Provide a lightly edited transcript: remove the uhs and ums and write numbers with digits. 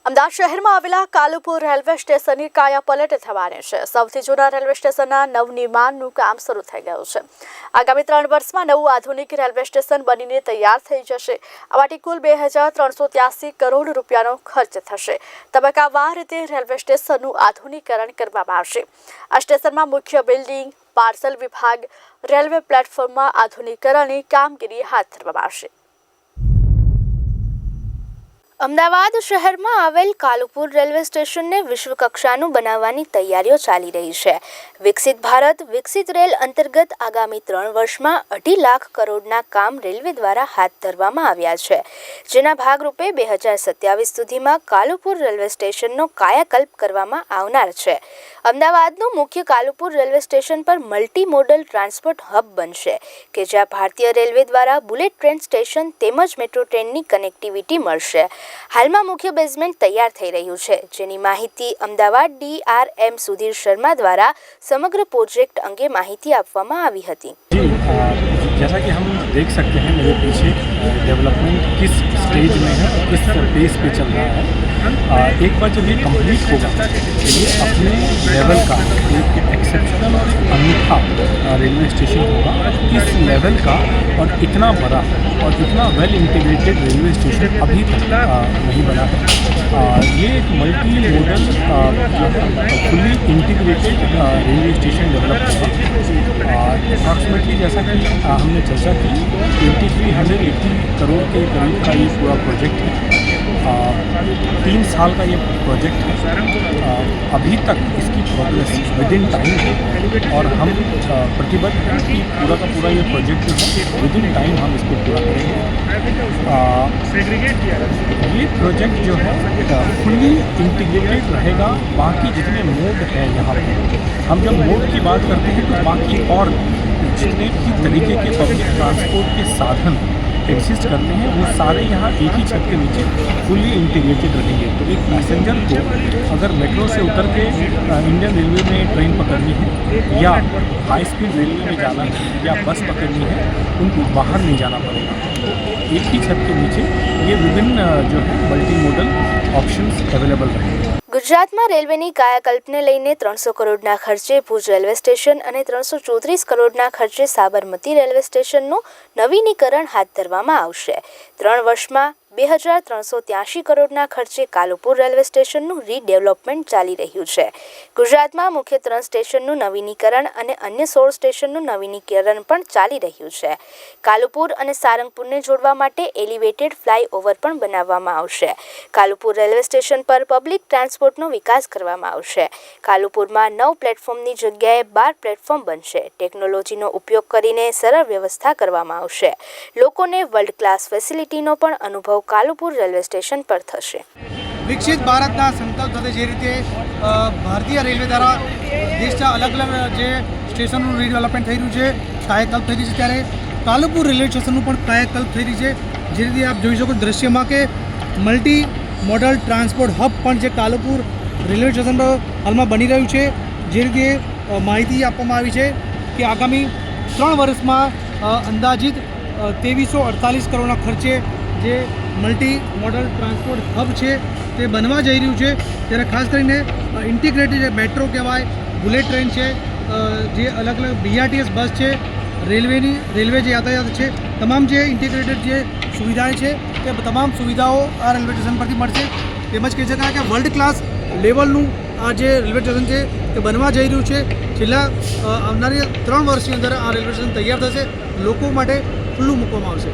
અમદાવાદ શહેરમાં આવેલા કાલુપુર રેલવે સ્ટેશનની કાયાપલટ થવાની છે। સૌથી જૂના રેલવે સ્ટેશનના નવનિર્માણનું કામ શરૂ થઈ ગયું છે। આગામી 3 વર્ષમાં નવું આધુનિક રેલવે સ્ટેશન બનીને તૈયાર થઈ જશે। આ માટે કુલ 2383 કરોડ રૂપિયાનો ખર્ચ થશે। તબક્કાવાર રીતે રેલવે સ્ટેશનનું આધુનિકીકરણ કરવામાં આવશે। આ સ્ટેશનમાં મુખ્ય બિલ્ડિંગ, પાર્સલ વિભાગ, રેલવે પ્લેટફોર્મમાં આધુનિકીકરણની કામગીરી હાથ ધરવામાં આવશે। અમદાવાદ શહેરમાં આવેલ કાલુપુર રેલવે સ્ટેશનને વિશ્વ કક્ષાનું બનાવવાની તૈયારીઓ ચાલી રહી છે। વિકસિત ભારત વિકસિત રેલ અંતર્ગત આગામી 3 વર્ષમાં 2.5 લાખ કરોડના કામ રેલવે દ્વારા હાથ ધરવામાં આવ્યા છે, જેના ભાગરૂપે 2027 સુધીમાં કાલુપુર રેલવે સ્ટેશનનો કાયાકલ્પ કરવામાં આવનાર છે। અમદાવાદનું મુખ્ય કાલુપુર રેલવે સ્ટેશન પર મલ્ટી મોડલ ટ્રાન્સપોર્ટ હબ બનશે કે જ્યાં ભારતીય રેલવે દ્વારા બુલેટ ટ્રેન સ્ટેશન તેમજ મેટ્રો ટ્રેનની કનેક્ટિવિટી મળશે। હાલમાં મુખ્ય બેઝમેન્ટ તૈયાર થઈ રહ્યું છે, જેની માહિતી અમદાવાદ DRM સુધીર શર્મા દ્વારા સમગ્ર પ્રોજેક્ટ અંગે માહિતી આપવામાં આવી હતી। जैसा कि हम देख सकते हैं मेरे पीछे डेवलपमेंट किस स्टेज में है, किस पेस पे चल रहा है। एक बार जब ये कंप्लीट होगा तो ये अपने लेवल का एक एक्सेप्शनल और अनूठा रेलवे स्टेशन होगा। इस लेवल का और इतना बड़ा और इतना वेल इंटीग्रेटेड रेलवे स्टेशन अभी तक नहीं बना है। ये एक multi modal fully integrated railway station develop होगा। अप्रॉक्सीमेटली जैसा कि हमने चर्चा की 2380 करोड़ के करीब का ये पूरा प्रोजेक्ट है। 3 साल का ये प्रोजेक्ट है। अभी तक इसकी प्रोग्रेस विद इन टाइम है और हम प्रतिबद्ध हैं कि पूरा का पूरा ये प्रोजेक्ट जो है विद इन टाइम हम इसको पूरा करेंगे। ये प्रोजेक्ट जो है फुली इंटीग्रेटेड रहेगा। बाकी जितने मोड हैं यहाँ पे, हम जब मोड की बात करते हैं तो बाकी और जितने भी तरीके के पब्लिक ट्रांसपोर्ट के साधन एग्जिस्ट करते हैं वो सारे यहाँ एक ही छत के नीचे फुली इंटीग्रेटेड रहेंगे। तो एक पैसेंजर को अगर मेट्रो से उतर के इंडियन रेलवे में ट्रेन पकड़नी है या हाई स्पीड रेलवे में जाना है या बस पकड़नी है, उनको बाहर नहीं जाना पड़ेगा। एक ही छत के नीचे ये विभिन्न जो है मल्टी मॉडल ऑप्शंस अवेलेबल रहेंगे। ગુજરાતમાં રેલવેની કાયાકલ્પને લઈને 300 કરોડના ખર્ચે ભુજ રેલવે સ્ટેશન અને 334 કરોડના ખર્ચે સાબરમતી રેલવે સ્ટેશનનું નવીનીકરણ હાથ ધરવામાં આવશે। 3 વર્ષમાં 2383 કરોડના ખર્ચે કાલુપુર રેલવે સ્ટેશનનું રીડેવલપમેન્ટ ચાલી રહ્યું છે। ગુજરાતમાં મુખ્ય 3 સ્ટેશનનું નવીનીકરણ અને અન્ય 16 સ્ટેશનનું નવીનીકરણ પણ ચાલી રહ્યું છે। કાલુપુર અને સારંગપુરને જોડવા માટે એલિવેટેડ ફ્લાયઓવર પણ બનાવવામાં આવશે। કાલુપુર રેલવે સ્ટેશન પર પબ્લિક ટ્રાન્સપોર્ટનો વિકાસ કરવામાં આવશે। કાલુપુરમાં 9 પ્લેટફોર્મની જગ્યાએ 12 પ્લેટફોર્મ બનશે। ટેકનોલોજીનો ઉપયોગ કરીને સરળ વ્યવસ્થા કરવામાં આવશે। લોકોને વર્લ્ડ ક્લાસ ફેસિલિટીનો પણ અનુભવ કાલુપુર રેલવે સ્ટેશન પર થશે। વિકસિત ભારતના સંકલ્પ સાથે જે રીતે ભારતીય રેલવે દ્વારા દેશના અલગ અલગ જે સ્ટેશનનું રીડેવલપમેન્ટ થઈ રહ્યું છે, કાયાકલ્પ થઈ રહ્યું છે, ત્યારે કાલુપુર રેલવે સ્ટેશનનું પણ કાયાકલ્પ થઈ રહ્યું છે। જે રીતે આપ જોઈ શકો દ્રશ્યમાં કે મલ્ટી મોડલ ટ્રાન્સપોર્ટ હબ પણ જે કાલુપુર રેલવે સ્ટેશન પર હાલમાં બની રહ્યું છે। જે રીતે માહિતી આપવામાં આવી છે કે આગામી 3 વર્ષમાં અંદાજિત 2348 કરોડના ખર્ચે જે મલ્ટી મોડલ ટ્રાન્સપોર્ટ હબ છે તે બનવા જઈ રહ્યું છે। ત્યારે ખાસ કરીને ઇન્ટિગ્રેટેડ મેટ્રો કહેવાય, બુલેટ ટ્રેન છે, જે અલગ અલગ BRTS બસ છે, રેલવે જે યાતાયાત છે, તમામ જે ઇન્ટિગ્રેટેડ જે સુવિધાઓ છે તે તમામ સુવિધાઓ આ રેલવે સ્ટેશન પરથી મળશે। તેમજ કહી શકાય કે વર્લ્ડ ક્લાસ લેવલનું આ જે રેલવે સ્ટેશન છે તે બનવા જઈ રહ્યું છે। છેલ્લા આવનારી 3 વર્ષની અંદર આ રેલવે સ્ટેશન તૈયાર થશે, લોકો માટે ખુલ્લું મૂકવામાં આવશે।